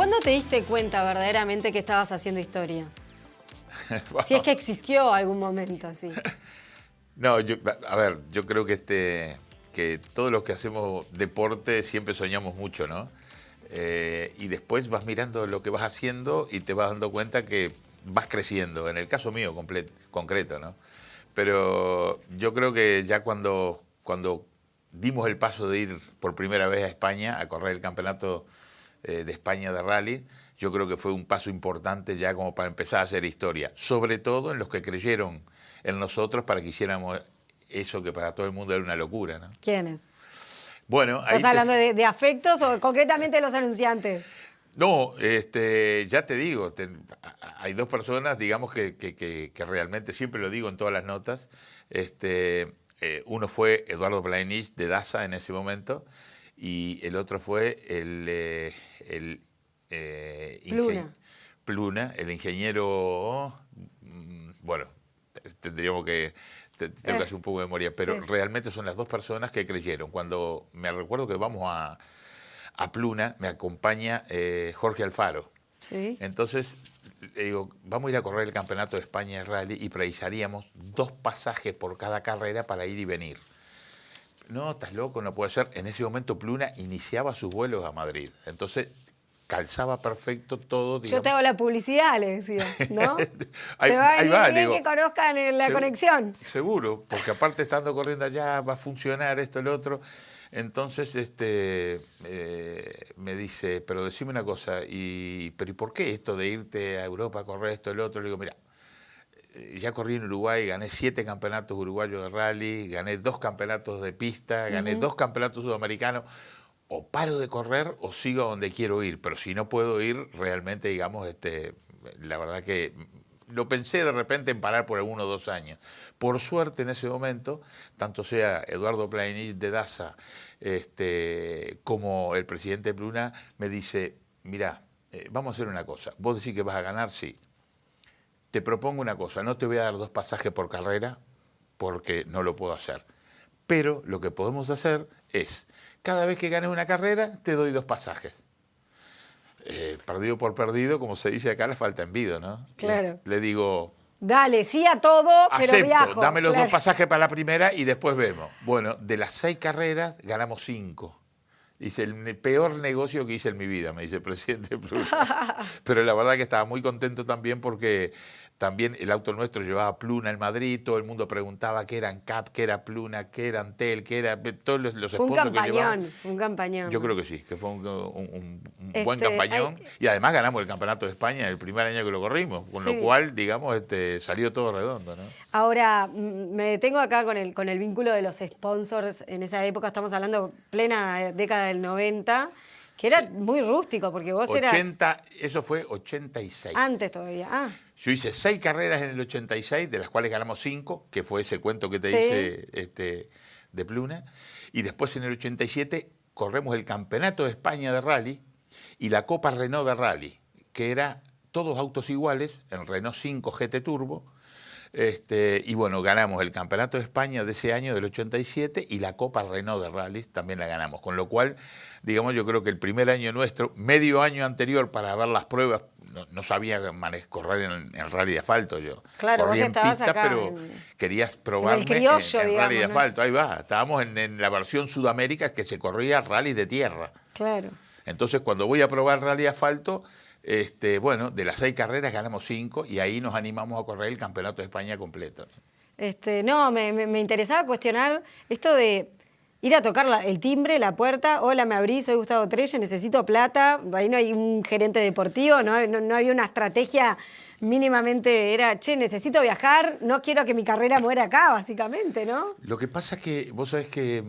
¿Cuándo te diste cuenta verdaderamente que estabas haciendo historia? Bueno, Si es que existió algún momento así. no, a ver, yo creo que todos los que hacemos deporte siempre soñamos mucho, ¿no? Y después vas mirando lo que vas haciendo y te vas dando cuenta que vas creciendo. En el caso mío, concreto, ¿no? Pero yo creo que ya cuando dimos el paso de ir por primera vez a España a correr el campeonato de España de rally, yo creo que fue un paso importante ya como para empezar a hacer historia, sobre todo en los que creyeron en nosotros para que hiciéramos eso que para todo el mundo era una locura, ¿no? ¿Quiénes? Bueno, ahí ¿Estás hablando de afectos o concretamente de los anunciantes? No, ya te digo, hay dos personas, digamos, que realmente, siempre lo digo en todas las notas, uno fue Eduardo Planich de DASA en ese momento y el otro fue Pluna, el ingeniero, bueno, tendríamos que, tengo que hacer un poco de memoria, pero realmente son las dos personas que creyeron. Cuando me recuerdo que vamos a Pluna, me acompaña Jorge Alfaro. Sí. Entonces, le digo, vamos a ir a correr el Campeonato de España de Rally y precisaríamos 2 pasajes por cada carrera para ir y venir. No, estás loco, no puede ser. En ese momento Pluna iniciaba sus vuelos a Madrid. Entonces, calzaba perfecto todo. Digamos. Yo te hago la publicidad, le decía, ¿no? ahí te va a venir va, bien digo, que conozcan la conexión. Seguro, porque aparte estando corriendo allá va a funcionar esto, el otro. Entonces me dice, pero decime una cosa, ¿pero y por qué esto de irte a Europa a correr esto, el otro? Le digo, mira, ya corrí en Uruguay, gané 7 campeonatos uruguayos de rally, gané 2 campeonatos de pista, gané 2 campeonatos sudamericanos. O paro de correr o sigo a donde quiero ir, pero si no puedo ir, realmente, digamos, la verdad que lo pensé de repente en parar por 1 o 2 años. Por suerte, en ese momento, tanto sea Eduardo Planich de DASA como el presidente Pluna, me dice, mira, vamos a hacer una cosa, vos decís que vas a ganar, sí. Te propongo una cosa, no te voy a dar 2 pasajes por carrera, porque no lo puedo hacer. Pero lo que podemos hacer es, cada vez que ganes una carrera, te doy 2 pasajes. Perdido por perdido, como se dice acá, la falta envido, ¿no? Claro. Le digo, dale, sí a todo, pero acepto, viajo. dame los 2 pasajes para la primera y después vemos. Bueno, de las 6 carreras, ganamos 5. Dice, el peor negocio que hice en mi vida, me dice el presidente Pluna. Pero la verdad que estaba muy contento también porque también el auto nuestro llevaba Pluna en Madrid, todo el mundo preguntaba qué era ANCAP, qué era Pluna, qué era Antel, qué era todos los sponsors que llevaban. Fue un campañón. Yo creo que sí, que fue un buen campañón. Y además ganamos el Campeonato de España el primer año que lo corrimos, con lo cual, digamos, salió todo redondo, ¿no? Ahora, me detengo acá con el vínculo de los sponsors. En esa época, estamos hablando plena década del 90, que era muy rústico, porque vos eras... Eso fue 86. Antes todavía, Yo hice 6 carreras en el 86, de las cuales ganamos 5, que fue ese cuento que te hice de Pluna. Y después en el 87 corremos el Campeonato de España de Rally y la Copa Renault de Rally, que era todos autos iguales, en Renault 5 GT Turbo. Y bueno, ganamos el Campeonato de España de ese año, del 87, y la Copa Renault de Rally también la ganamos. Con lo cual, digamos, yo creo que el primer año nuestro, medio año anterior para ver las pruebas, no sabía correr en rally de asfalto yo. Claro, corrí vos en pista, acá pero querías probarme en rally de asfalto. Ahí va, estábamos en la versión Sudamérica que se corría rally de tierra. Claro. Entonces, cuando voy a probar rally de asfalto, bueno, de las 6 carreras ganamos 5 y ahí nos animamos a correr el Campeonato de España completo. No, me interesaba cuestionar esto de ir a tocar el timbre, la puerta. Hola, me abrís, soy Gustavo Trelle, necesito plata. Ahí no hay un gerente deportivo, no había una estrategia mínimamente. Era, necesito viajar, no quiero que mi carrera muera acá, básicamente, ¿no? Lo que pasa es que vos sabés que...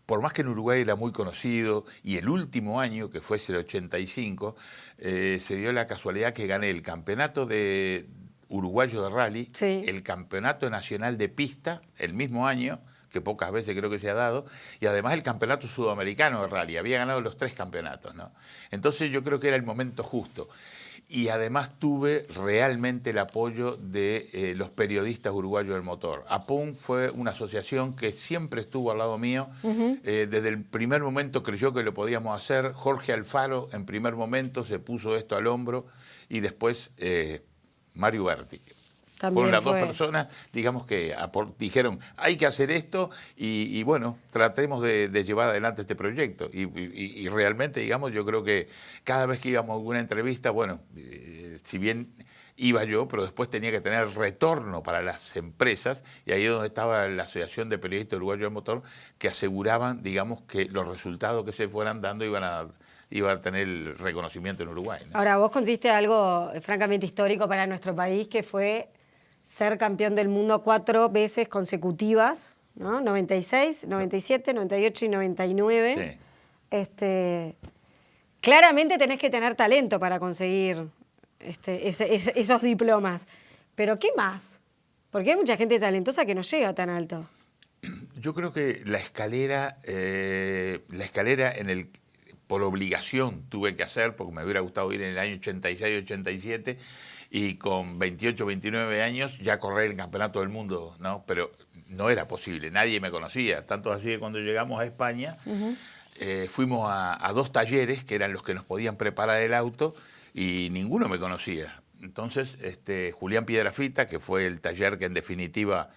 por más que en Uruguay era muy conocido, y el último año, que fue el 85, se dio la casualidad que gané el campeonato de uruguayo de rally, el campeonato nacional de pista, el mismo año, que pocas veces creo que se ha dado, y además el campeonato sudamericano de rally. Había ganado los 3 campeonatos, ¿no? Entonces yo creo que era el momento justo. y además tuve realmente el apoyo de los periodistas uruguayos del motor. APUM fue una asociación que siempre estuvo al lado mío. Desde el primer momento creyó que lo podíamos hacer. Jorge Alfaro en primer momento se puso esto al hombro y después Mario Berti. Fueron las dos personas, digamos, que dijeron, hay que hacer esto y bueno, tratemos de llevar adelante este proyecto. Y realmente, digamos, yo creo que cada vez que íbamos a alguna entrevista, bueno, si bien iba yo, pero después tenía que tener retorno para las empresas, y ahí es donde estaba la Asociación de Periodistas Uruguayos del Motor, que aseguraban, digamos, que los resultados que se fueran dando iba a tener el reconocimiento en Uruguay, ¿no? Ahora, vos consiste algo francamente histórico para nuestro país, que fue ser campeón del mundo 4 veces consecutivas, ¿no? 96, 97, 98 y 99. Sí. Claramente tenés que tener talento para conseguir esos diplomas. Pero ¿qué más? Porque hay mucha gente talentosa que no llega tan alto. Yo creo que la escalera por obligación tuve que hacer, porque me hubiera gustado ir en el año 86, 87, y con 28, 29 años ya correr el campeonato del mundo, ¿no? Pero no era posible, nadie me conocía. Tanto así que cuando llegamos a España, fuimos a 2 talleres, que eran los que nos podían preparar el auto, y ninguno me conocía. Entonces, Julián Piedrafita, que fue el taller que en definitiva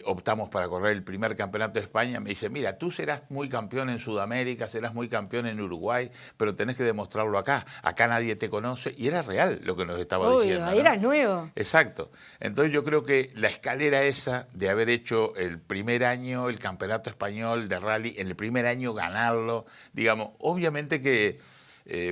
optamos para correr el primer campeonato de España, me dice, mira, tú serás muy campeón en Sudamérica, serás muy campeón en Uruguay, pero tenés que demostrarlo acá. Acá nadie te conoce. Y era real lo que nos estaba diciendo, ahí ¿no? eras nuevo. Exacto. Entonces yo creo que la escalera esa de haber hecho el primer año el campeonato español de rally, en el primer año ganarlo, digamos, obviamente que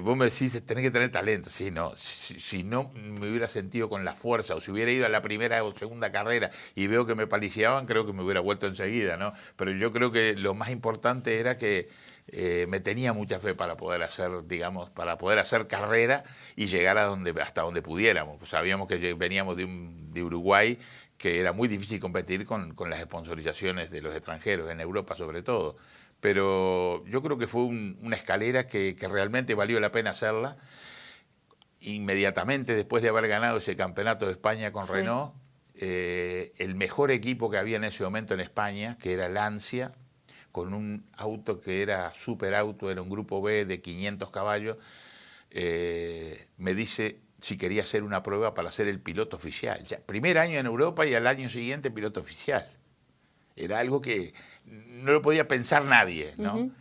vos me decís, tenés que tener talento. Sí, no, si no me hubiera sentido con la fuerza, o si hubiera ido a la primera o segunda carrera y veo que me paliciaban, creo que me hubiera vuelto enseguida, ¿no? Pero yo creo que lo más importante era que me tenía mucha fe para poder hacer, digamos, para poder hacer carrera y llegar hasta donde pudiéramos. Pues sabíamos que veníamos de Uruguay, que era muy difícil competir con las sponsorizaciones de los extranjeros, en Europa sobre todo. Pero yo creo que fue una escalera que realmente valió la pena hacerla. Inmediatamente después de haber ganado ese campeonato de España con Renault, el mejor equipo que había en ese momento en España, que era Lancia, con un auto que era superauto, era un grupo B de 500 caballos, me dice si quería hacer una prueba para ser el piloto oficial. Ya, primer año en Europa y al año siguiente piloto oficial. Era algo que no lo podía pensar nadie, ¿no?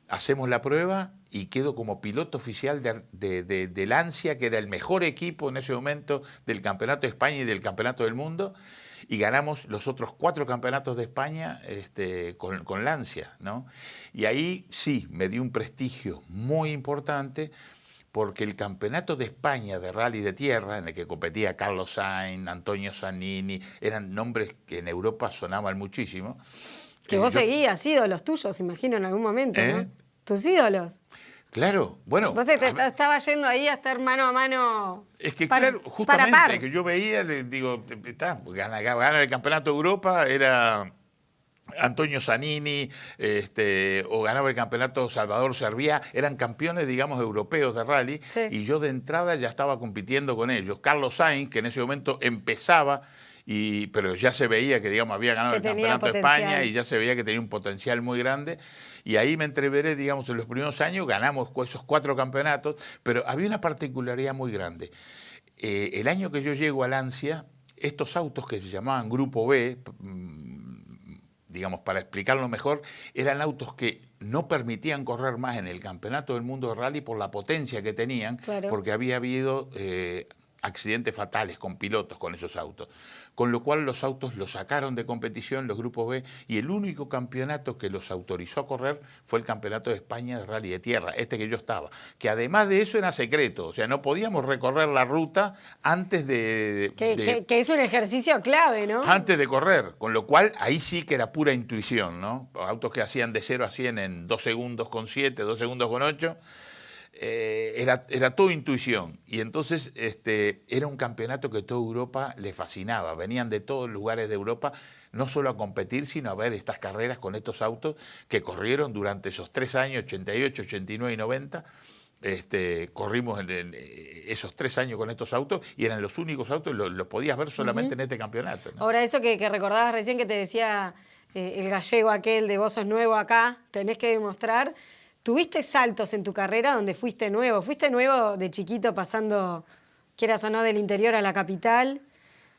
Hacemos la prueba y quedo como piloto oficial de Lancia, que era el mejor equipo en ese momento del Campeonato de España y del Campeonato del Mundo, y ganamos los otros 4 campeonatos de España con Lancia, ¿no? Y ahí sí, me dio un prestigio muy importante, porque el Campeonato de España de Rally de Tierra, en el que competía Carlos Sainz, Antonio Zanini, eran nombres que en Europa sonaban muchísimo. Que vos seguías, ídolos tuyos, imagino, en algún momento, ¿no? Tus ídolos. Claro, bueno. Vos estaba yendo ahí a estar mano a mano. Es que claro, justamente, que yo veía, digo, gana el Campeonato de Europa, era Antonio Zanini, o ganaba el campeonato Salvador Serviá, eran campeones, digamos, europeos de rally, sí. Y yo de entrada ya estaba compitiendo con ellos. Carlos Sainz, que en ese momento empezaba, pero ya se veía que, digamos, había ganado el campeonato de España y ya se veía que tenía un potencial muy grande. Y ahí me entreveré, digamos, en los primeros años, ganamos esos 4 campeonatos, pero había una particularidad muy grande. El año que yo llego a Lancia, estos autos que se llamaban Grupo B, digamos, para explicarlo mejor, eran autos que no permitían correr más en el Campeonato del Mundo de Rally por la potencia que tenían, claro, porque había habido accidentes fatales con pilotos con esos autos. Con lo cual los autos los sacaron de competición, los grupos B, y el único campeonato que los autorizó a correr fue el Campeonato de España de Rally de Tierra, que yo estaba, que además de eso era secreto, o sea, no podíamos recorrer la ruta antes de... Que es un ejercicio clave, ¿no? Antes de correr, con lo cual ahí sí que era pura intuición, ¿no? Autos que hacían de 0 a 100 en 2 segundos con 7, 2 segundos con 8... Era todo intuición, y entonces era un campeonato que toda Europa le fascinaba. Venían de todos los lugares de Europa no solo a competir, sino a ver estas carreras con estos autos que corrieron durante esos 3 años, 88, 89 y 90, corrimos en esos 3 años con estos autos y eran los únicos autos, los podías ver solamente en este campeonato, ¿no? Ahora, eso que recordabas recién que te decía el gallego aquel de vos sos nuevo acá, tenés que demostrar. ¿Tuviste saltos en tu carrera donde fuiste nuevo? ¿Fuiste nuevo de chiquito pasando, quieras o no, del interior a la capital?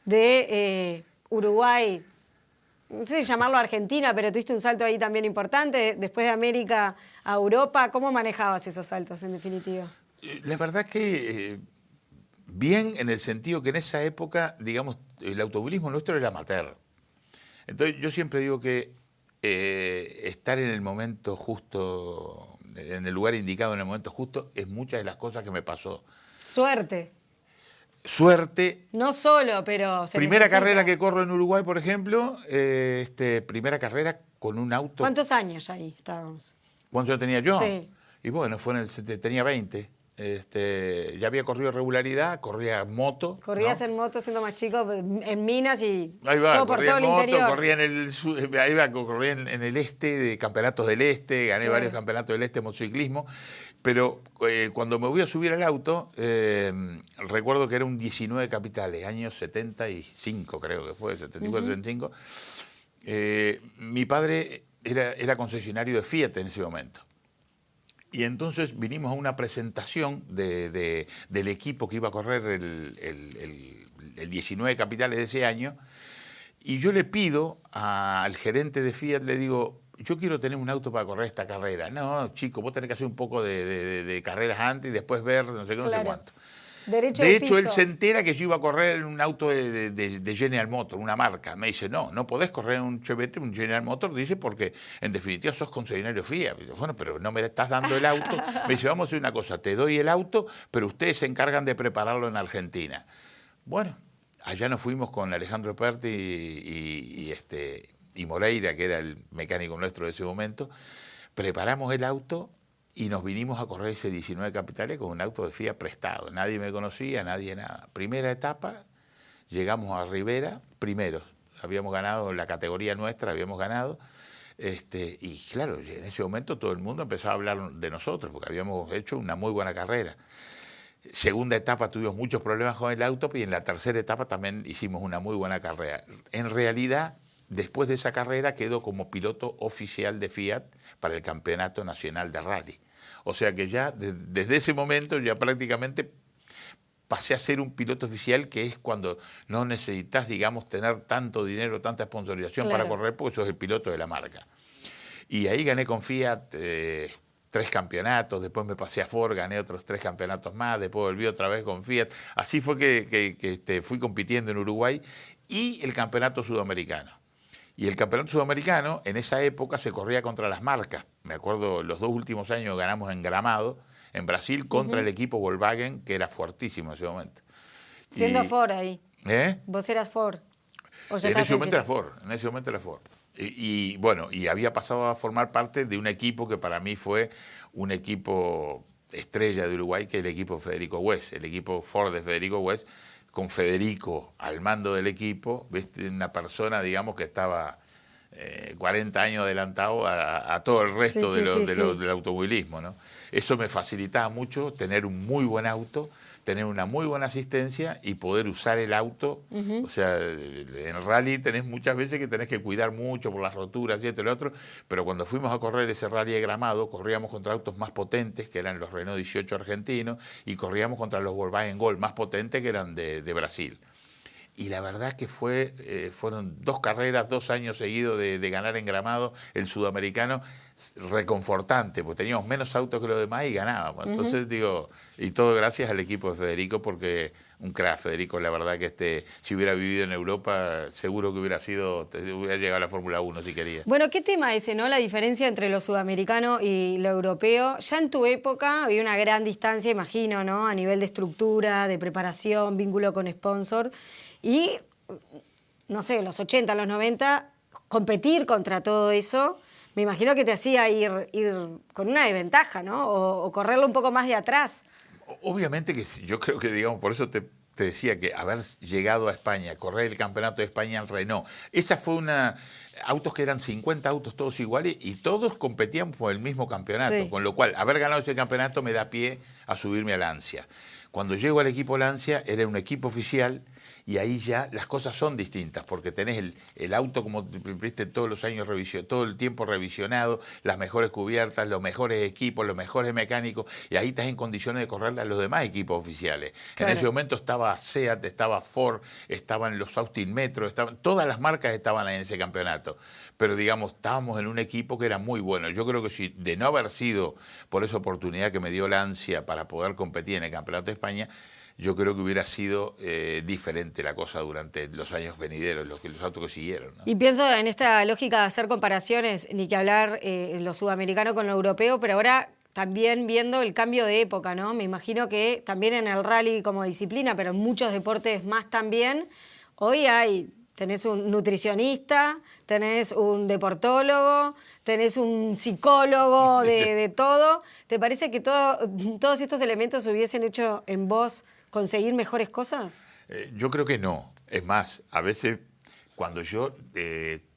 De Uruguay, no sé si llamarlo Argentina, pero tuviste un salto ahí también importante, después de América a Europa. ¿Cómo manejabas esos saltos, en definitiva? La verdad que bien, en el sentido que en esa época, digamos, el automovilismo nuestro era amateur. Entonces yo siempre digo que estar en el momento justo, en el lugar indicado, en el momento justo, es muchas de las cosas que me pasó. Suerte. Suerte. No solo, pero se Primera necesita. carrera que corro en Uruguay, por ejemplo, primera carrera con un auto. ¿Cuántos años ahí estábamos? ¿Cuántos años tenía yo? Sí. Y bueno, tenía 20. Ya había corrido regularidad, corría moto. Corrías ¿no? en moto siendo más chico, en Minas y Ahí va, todo por corría todo en el moto, interior. corría en el ahí va, corría en el este, de campeonatos del este, gané Sí. varios campeonatos del este de motociclismo, pero cuando me voy a subir al auto, recuerdo que era un 19 Capitales, año 75 creo que fue, 74, 75. Mi padre era concesionario de Fiat en ese momento. Y entonces vinimos a una presentación del equipo que iba a correr el 19 Capitales de ese año, y yo le pido al gerente de Fiat, le digo, yo quiero tener un auto para correr esta carrera. No, chico, vos tenés que hacer un poco de carreras antes y después ver no sé qué, no sé Claro. cuánto. Derecho De de hecho, él piso. se entera que yo iba a correr en un auto de General Motors, una marca. Me dice, no podés correr en un Chevette, un General Motors, dice, porque en definitiva sos concesionario Fiat. Digo, bueno, pero no me estás dando el auto. Me dice, vamos a hacer una cosa, te doy el auto, pero ustedes se encargan de prepararlo en Argentina. Bueno, allá nos fuimos con Alejandro Perti y Moreira, que era el mecánico nuestro de ese momento. Preparamos el auto y nos vinimos a correr ese 19 Capitales con un auto de Fiat prestado. Nadie me conocía, nadie nada. Primera etapa, llegamos a Rivera, primeros. Habíamos ganado la categoría nuestra, habíamos ganado. Y claro, en ese momento todo el mundo empezó a hablar de nosotros, porque habíamos hecho una muy buena carrera. Segunda etapa tuvimos muchos problemas con el auto, y en la tercera etapa también hicimos una muy buena carrera. En realidad, después de esa carrera quedó como piloto oficial de Fiat para el Campeonato Nacional de Rally. O sea que ya desde ese momento ya prácticamente pasé a ser un piloto oficial, que es cuando no necesitas, digamos, tener tanto dinero, tanta sponsorización Claro. para correr, porque sos el piloto de la marca. Y ahí gané con Fiat 3 campeonatos, después me pasé a Ford, gané otros 3 campeonatos más, después volví otra vez con Fiat. Así fue que fui compitiendo en Uruguay, y el campeonato sudamericano. Y el campeonato sudamericano, en esa época, se corría contra las marcas. Me acuerdo, los 2 últimos años ganamos en Gramado, en Brasil, contra el equipo Volkswagen, que era fuertísimo en ese momento. Siendo Ford ahí. ¿Eh? ¿Vos eras Ford? ¿O ya En estabas ese momento era Fiat? Ford, en ese momento era Ford. Bueno, y había pasado a formar parte de un equipo que para mí fue un equipo estrella de Uruguay, que es el equipo Federico West, el equipo Ford de Federico West, con Federico al mando del equipo, ¿viste? Una persona, digamos, que estaba 40 años adelantado a todo el resto Sí, sí, del automovilismo, ¿no? Eso me facilitaba mucho, tener un muy buen auto, tener una muy buena asistencia y poder usar el auto. O sea, en rally tenés muchas veces que tenés que cuidar mucho por las roturas y esto y lo otro, pero cuando fuimos a correr ese rally de Gramado, corríamos contra autos más potentes, que eran los Renault 18 argentinos, y corríamos contra los Volkswagen Gol más potentes, que eran de Brasil. Y la verdad que fueron 2 carreras, 2 años seguidos de ganar en Gramado, el sudamericano, reconfortante, porque teníamos menos autos que los demás y ganábamos. Entonces digo, y todo gracias al equipo de Federico, porque un crack Federico, la verdad que si hubiera vivido en Europa, seguro que hubiera llegado a la Fórmula 1 si quería. Bueno, ¿qué tema ese, no? La diferencia entre lo sudamericano y lo europeo. Ya en tu época había una gran distancia, imagino, ¿no? A nivel de estructura, de preparación, vínculo con sponsor. Y, no sé, los 80, los 90, competir contra todo eso, me imagino que te hacía ir con una desventaja, ¿no? O correrlo un poco más de atrás. Obviamente que sí, yo creo que, digamos, por eso te te decía que haber llegado a España, correr el campeonato de España en Renault, esa fue autos que eran 50 autos todos iguales y todos competían por el mismo campeonato, Sí. con lo cual haber ganado ese campeonato me da pie a subirme a Lancia. Cuando llego al equipo Lancia era un equipo oficial y ahí ya las cosas son distintas, porque tenés el auto, como viste, todos los años todo el tiempo revisionado, las mejores cubiertas, los mejores equipos, los mejores mecánicos, y ahí estás en condiciones de correrle a los demás equipos oficiales. Claro. En ese momento estaba SEAT, estaba Ford, estaban los Austin Metro, todas las marcas estaban ahí en ese campeonato. Pero digamos, estábamos en un equipo que era muy bueno. Yo creo que si de no haber sido por esa oportunidad que me dio Lancia para poder competir en el Campeonato de España, yo creo que hubiera sido diferente la cosa durante los años venideros, los autos que siguieron, ¿no? Y pienso en esta lógica de hacer comparaciones, ni que hablar lo sudamericano con lo europeo, pero ahora también viendo el cambio de época, ¿no? Me imagino que también en el rally como disciplina, pero en muchos deportes más también, hoy tenés un nutricionista, tenés un deportólogo, tenés un psicólogo de todo. ¿Te parece que todos estos elementos hubiesen hecho en vos conseguir mejores cosas? Yo creo que no. Es más, a veces cuando yo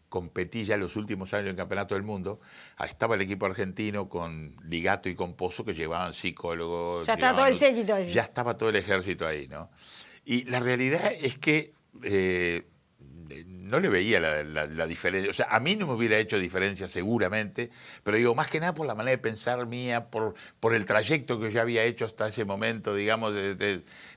competí ya los últimos años en el Campeonato del Mundo, estaba el equipo argentino con Ligato y con Pozo que llevaban psicólogos. Ya estaba todo el séquito ahí. Ya estaba todo el ejército ahí, ¿no? Y la realidad es que no le veía la diferencia. O sea, a mí no me hubiera hecho diferencia seguramente, pero digo, más que nada por la manera de pensar mía, por el trayecto que yo había hecho hasta ese momento, digamos,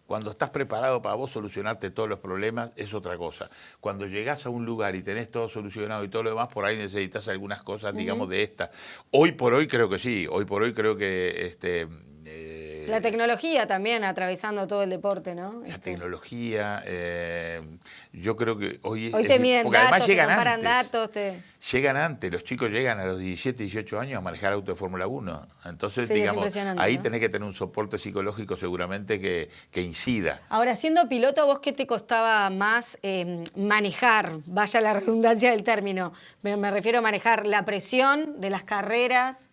cuando estás preparado para vos solucionarte todos los problemas, es otra cosa. Cuando llegás a un lugar y tenés todo solucionado y todo lo demás, por ahí necesitas algunas cosas, digamos, de esta. Hoy por hoy creo que sí, hoy por hoy creo que la tecnología también atravesando todo el deporte, ¿no? La tecnología, yo creo que hoy te miden porque datos, además te llegan comparan antes. datos. Llegan antes, los chicos llegan a los 17, 18 años a manejar auto de Fórmula 1. Entonces, Sí, digamos, ahí ¿no? tenés que tener un soporte psicológico seguramente que incida. Ahora, siendo piloto, ¿vos qué te costaba más manejar? Vaya la redundancia del término. Me refiero a manejar la presión de las carreras,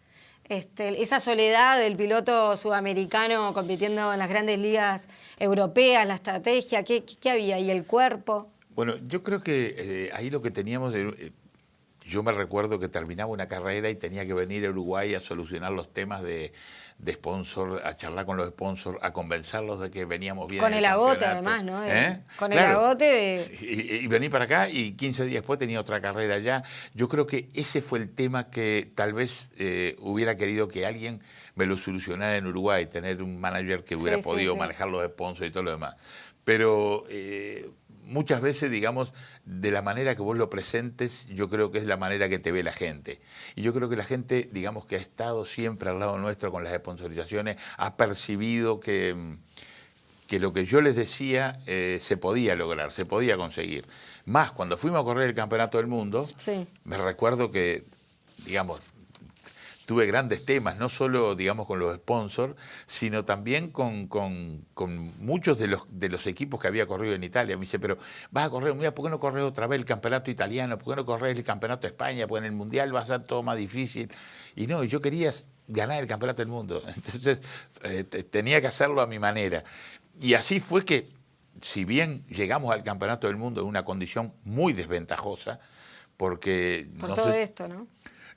esa soledad del piloto sudamericano compitiendo en las grandes ligas europeas, la estrategia, ¿qué había? ¿Y el cuerpo? Bueno, yo creo que ahí lo que teníamos... yo me recuerdo que terminaba una carrera y tenía que venir a Uruguay a solucionar los temas de sponsor, a charlar con los sponsors, a convencerlos de que veníamos bien. Con en el agote, campeonato. además, ¿no? Con Claro. el agote de... Y vení para acá y 15 días después tenía otra carrera allá. Yo creo que ese fue el tema que tal vez hubiera querido que alguien me lo solucionara en Uruguay, tener un manager que hubiera podido manejar los sponsors y todo lo demás. Pero... muchas veces, digamos, de la manera que vos lo presentes, yo creo que es la manera que te ve la gente. Y yo creo que la gente, digamos, que ha estado siempre al lado nuestro con las sponsorizaciones, ha percibido que lo que yo les decía se podía lograr, se podía conseguir. Más, cuando fuimos a correr el Campeonato del Mundo, me recuerdo que, digamos, tuve grandes temas, no solo, digamos, con los sponsors, sino también con muchos de los equipos que había corrido en Italia. Me dice, pero vas a correr, mira, ¿por qué no corres otra vez el campeonato italiano? ¿Por qué no corres el campeonato de España? Porque en el Mundial va a ser todo más difícil. Y no, yo quería ganar el campeonato del mundo. Entonces, tenía que hacerlo a mi manera. Y así fue que, si bien llegamos al campeonato del mundo en una condición muy desventajosa, porque... Por todo esto, ¿no?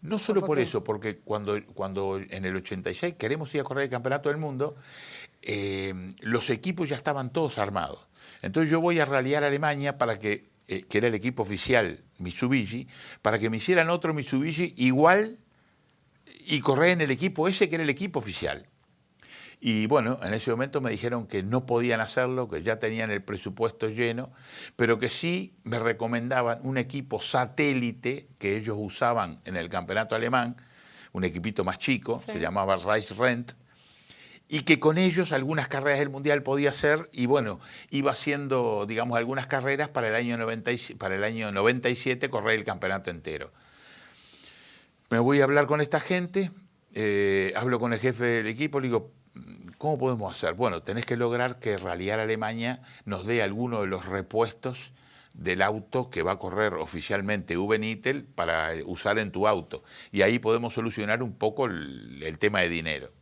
No solo por eso, porque cuando en el 86 queremos ir a correr el Campeonato del Mundo, los equipos ya estaban todos armados. Entonces yo voy a ralliar a Alemania para que era el equipo oficial Mitsubishi, para que me hicieran otro Mitsubishi igual y correr en el equipo ese que era el equipo oficial. Y bueno, en ese momento me dijeron que no podían hacerlo, que ya tenían el presupuesto lleno, pero que sí me recomendaban un equipo satélite que ellos usaban en el campeonato alemán, un equipito más chico, se llamaba Rice Rent, y que con ellos algunas carreras del Mundial podía hacer, y bueno, iba haciendo, digamos, algunas carreras para el año 97 correr el campeonato entero. Me voy a hablar con esta gente, hablo con el jefe del equipo, le digo, ¿cómo podemos hacer? Bueno, tenés que lograr que Rallyar Alemania nos dé alguno de los repuestos del auto que va a correr oficialmente V-Nittel para usar en tu auto. Y ahí podemos solucionar un poco el tema de dinero.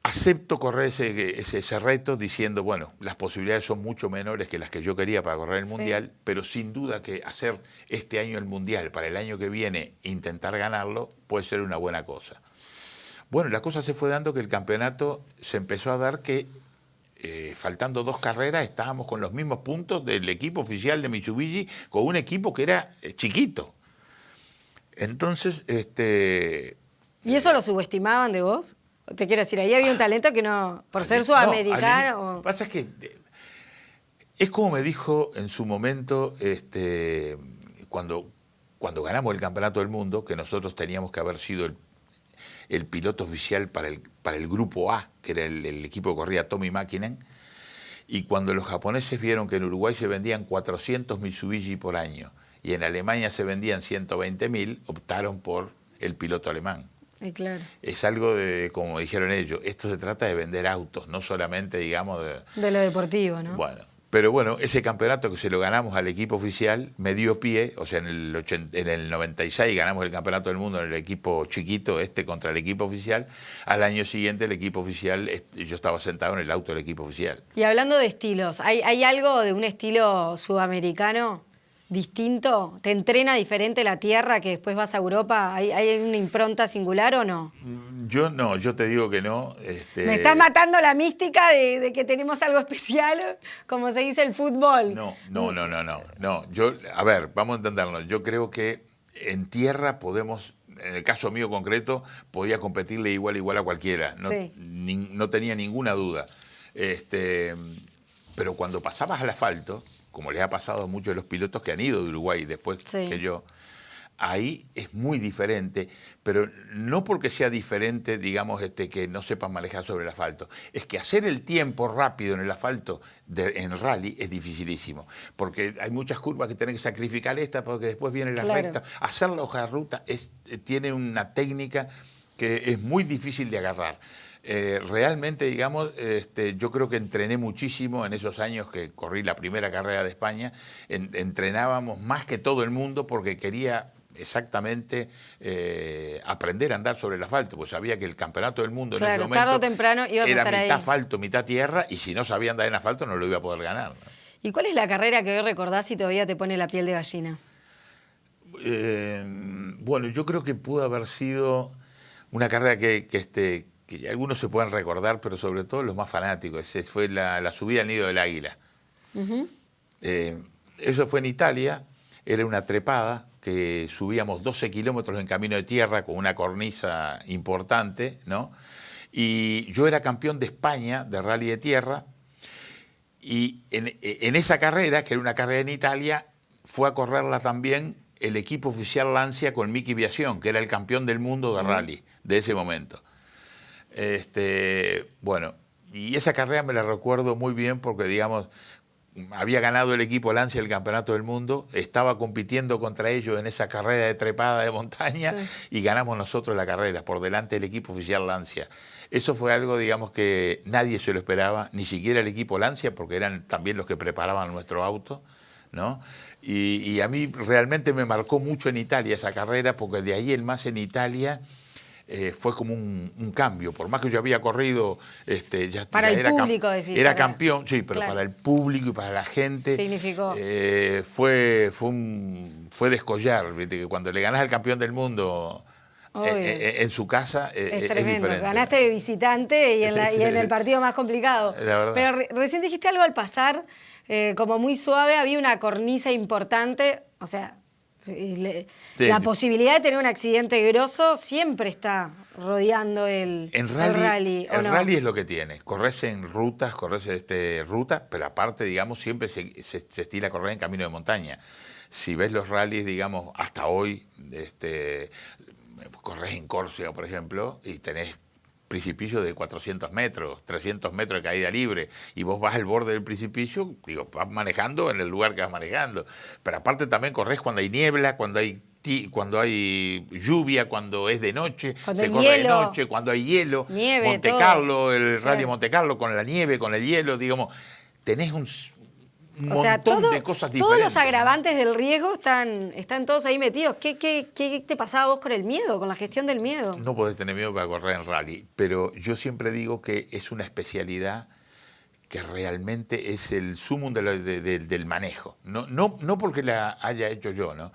acepto correr ese reto diciendo, bueno, las posibilidades son mucho menores que las que yo quería para correr el Mundial, pero sin duda que hacer este año el Mundial, para el año que viene intentar ganarlo, puede ser una buena cosa. Bueno, la cosa se fue dando que el campeonato se empezó a dar que, faltando 2 carreras, estábamos con los mismos puntos del equipo oficial de Mitsubishi, con un equipo que era chiquito. Entonces, ¿Y eso lo subestimaban de vos? Te quiero decir, ahí había un talento que no, por ser sudamericano... Lo que pasa es que es como me dijo en su momento, cuando ganamos el Campeonato del Mundo, que nosotros teníamos que haber sido el piloto oficial para el Grupo A, que era el equipo que corría Tommy Mäkinen, y cuando los japoneses vieron que en Uruguay se vendían 400 Mitsubishi por año y en Alemania se vendían 120.000, optaron por el piloto alemán. Claro. Es algo de, como dijeron ellos, esto se trata de vender autos, no solamente, digamos, de lo deportivo, ¿no? Bueno, pero bueno, ese campeonato que se lo ganamos al equipo oficial me dio pie, o sea, en el 96 ganamos el campeonato del mundo en el equipo chiquito, contra el equipo oficial. Al año siguiente el equipo oficial, yo estaba sentado en el auto del equipo oficial. Y hablando de estilos, ¿hay algo de un estilo sudamericano distinto? ¿Te entrena diferente la tierra que después vas a Europa? ¿Hay una impronta singular o no? Yo te digo que no. Me estás matando la mística de que tenemos algo especial, como se dice el fútbol. No. A ver, vamos a entendernos. Yo creo que en tierra podemos, en el caso mío concreto, podía competirle igual a cualquiera. No tenía ninguna duda. Pero cuando pasabas al asfalto, como les ha pasado a muchos de los pilotos que han ido de Uruguay después que yo, ahí es muy diferente, pero no porque sea diferente, digamos, que no sepan manejar sobre el asfalto. Es que hacer el tiempo rápido en el asfalto en rally es dificilísimo, porque hay muchas curvas que tienen que sacrificar porque después viene la recta. Hacer la hoja de ruta tiene una técnica que es muy difícil de agarrar. Realmente, digamos, yo creo que entrené muchísimo en esos años que corrí la primera carrera de España. Entrenábamos más que todo el mundo porque quería exactamente aprender a andar sobre el asfalto, pues sabía que el campeonato del mundo en ese momento tarde o temprano ibas a estar era mitad ahí. Asfalto, mitad tierra, y si no sabía andar en asfalto no lo iba a poder ganar, ¿no? ¿Y cuál es la carrera que hoy recordás y todavía te pone la piel de gallina? Bueno, yo creo que pudo haber sido una carrera que algunos se pueden recordar, pero sobre todo los más fanáticos. Fue la subida al Nido del Águila. Eso fue en Italia, era una trepada que subíamos 12 kilómetros en camino de tierra con una cornisa importante, ¿no? Y yo era campeón de España de rally de tierra, y en esa carrera, que era una carrera en Italia, fue a correrla también el equipo oficial Lancia con Miki Biasion, que era el campeón del mundo de rally de ese momento. Bueno, y esa carrera me la recuerdo muy bien porque, digamos, había ganado el equipo Lancia el campeonato del mundo, estaba compitiendo contra ellos en esa carrera de trepada de montaña, y ganamos nosotros la carrera por delante del equipo oficial Lancia. Eso fue algo, digamos, que nadie se lo esperaba, ni siquiera el equipo Lancia, porque eran también los que preparaban nuestro auto, ¿no? Y a mí realmente me marcó mucho en Italia esa carrera, porque de ahí en más en Italia fue como un cambio. Por más que yo había corrido, para el público, decís, era campeón, sí, pero para el público y para la gente significó. Fue descollar, ¿viste? Que cuando le ganás al campeón del mundo en su casa es diferente. Ganaste de visitante y en el partido más complicado. Pero recién dijiste algo al pasar, como muy suave, había una cornisa importante, o sea, la posibilidad de tener un accidente grosso siempre está rodeando el rally. El rally es lo que tiene. Corres en rutas, pero aparte, digamos, siempre se estila correr en camino de montaña. Si ves los rallies, digamos, hasta hoy, corres en Córcega, por ejemplo, y tenés precipicio de 400 metros, 300 metros de caída libre, y vos vas al borde del precipicio, vas manejando en el lugar que vas manejando. Pero aparte también corres cuando hay niebla, cuando hay lluvia, cuando es de noche, se corre de noche, cuando hay hielo. Nieve, Monte Carlo, el rally Monte Carlo, con la nieve, con el hielo, digamos, tenés un O sea, montón de cosas todos diferentes. los agravantes del riesgo están todos ahí metidos. ¿Qué te pasaba a vos con el miedo, con la gestión del miedo? No podés tener miedo para correr en rally, pero yo siempre digo que es una especialidad que realmente es el sumum del manejo. No porque la haya hecho yo, ¿no?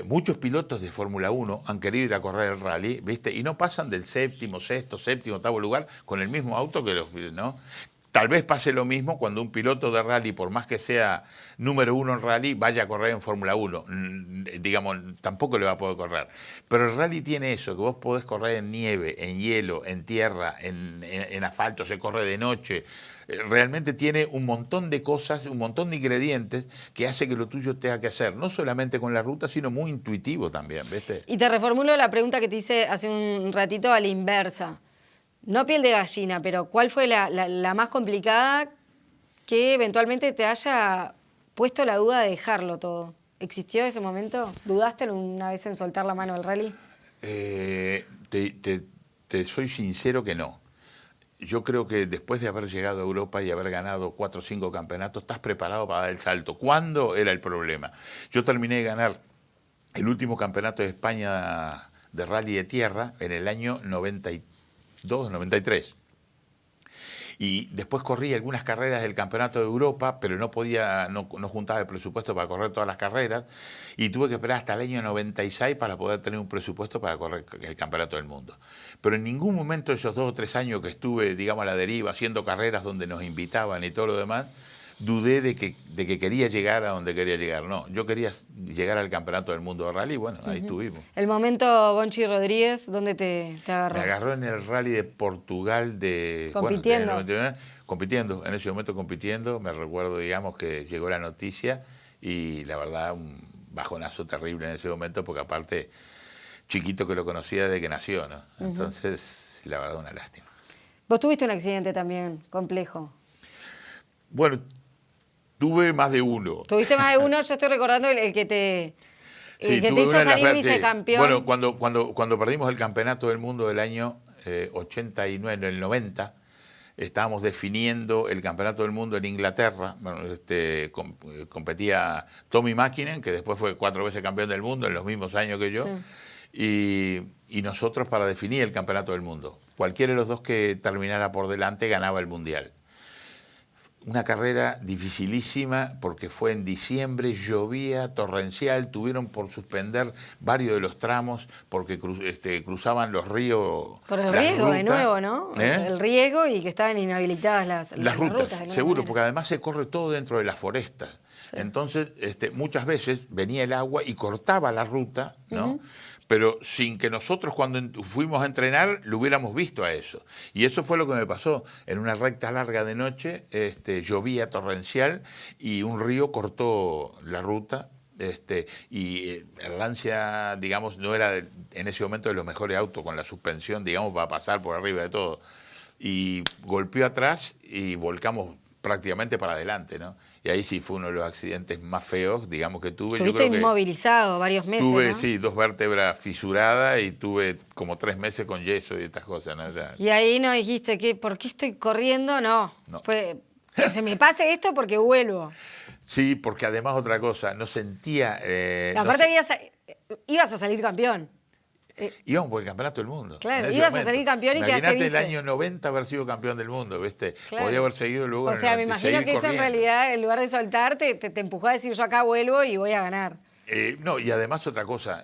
Muchos pilotos de Fórmula 1 han querido ir a correr el rally, ¿viste? Y no pasan del séptimo, sexto, séptimo, octavo lugar con el mismo auto que los, ¿no? Tal vez pase lo mismo cuando un piloto de rally, por más que sea número 1 en rally, vaya a correr en Fórmula 1. Digamos, tampoco le va a poder correr. Pero el rally tiene eso, que vos podés correr en nieve, en hielo, en tierra, en asfalto, se corre de noche. Realmente tiene un montón de cosas, un montón de ingredientes que hace que lo tuyo tenga que hacer, no solamente con la ruta, sino muy intuitivo también, ¿viste? Y te reformulo la pregunta que te hice hace un ratito a la inversa. No piel de gallina, pero ¿cuál fue la más complicada que eventualmente te haya puesto la duda de dejarlo todo? ¿Existió ese momento? ¿Dudaste alguna vez en soltar la mano del rally? Te soy sincero que no. Yo creo que después de haber llegado a Europa y haber ganado 4 o 5 campeonatos, estás preparado para dar el salto. ¿Cuándo era el problema? Yo terminé de ganar el último campeonato de España de rally de tierra en el año 92, 93. Y después corrí algunas carreras del Campeonato de Europa, pero no juntaba el presupuesto para correr todas las carreras, y tuve que esperar hasta el año 96 para poder tener un presupuesto para correr el Campeonato del Mundo. Pero en ningún momento de esos 2 o 3 años que estuve, digamos, a la deriva, haciendo carreras donde nos invitaban y todo lo demás, dudé de que quería llegar a donde quería llegar. No, yo quería llegar al Campeonato del Mundo de rally, bueno, ahí estuvimos. El momento Gonchi Rodríguez, ¿dónde te agarró? Me agarró en el rally de Portugal compitiendo. Bueno, compitiendo, en ese momento compitiendo. Me recuerdo, digamos, que llegó la noticia y la verdad un bajonazo terrible en ese momento, porque aparte chiquito que lo conocía desde que nació, ¿no? Entonces, la verdad, una lástima. Vos tuviste un accidente también complejo. Bueno, tuve más de uno. Tuviste más de uno, yo estoy recordando el que te... Sí, que te hizo salir vicecampeón. Bueno, cuando perdimos el campeonato del mundo del año 89, en el 90, estábamos definiendo el campeonato del mundo en Inglaterra. Bueno, competía Tommy Mäkinen, que después fue 4 veces campeón del mundo en los mismos años que yo. Sí. Y nosotros para definir el campeonato del mundo. Cualquiera de los dos que terminara por delante ganaba el mundial. Una carrera dificilísima porque fue en diciembre, llovía torrencial, tuvieron por suspender varios de los tramos porque cruzaban los ríos. Por el riego de nuevo, ¿no? El riego y que estaban inhabilitadas las rutas. Seguro, porque además se corre todo dentro de las forestas. Sí. Entonces, muchas veces venía el agua y cortaba la ruta, ¿no? Pero sin que nosotros cuando fuimos a entrenar lo hubiéramos visto a eso. Y eso fue lo que me pasó. En una recta larga de noche llovía torrencial y un río cortó la ruta. Y el Lancia, digamos, no era en ese momento de los mejores autos con la suspensión, digamos, para pasar por arriba de todo. Y golpeó atrás y volcamos prácticamente para adelante, ¿no? Y ahí sí fue uno de los accidentes más feos, digamos, que tuve. Estuviste inmovilizado varios meses, tuve, ¿no? Sí, 2 vértebras fisuradas y tuve como 3 meses con yeso y estas cosas, ¿no? Y ahí no dijiste, ¿por qué estoy corriendo? No. Se me pase esto porque vuelvo. Sí, porque además otra cosa, no sentía... aparte ibas a salir campeón. Íbamos por el campeonato del mundo. Claro, ibas a salir campeón y quedaste vice. Imagínate el año 90 haber sido campeón del mundo, ¿viste? Claro. Podía haber seguido luego en el 96 me imagino que eso en realidad, en lugar de soltarte, te empujó a decir yo acá vuelvo y voy a ganar. No, y además otra cosa,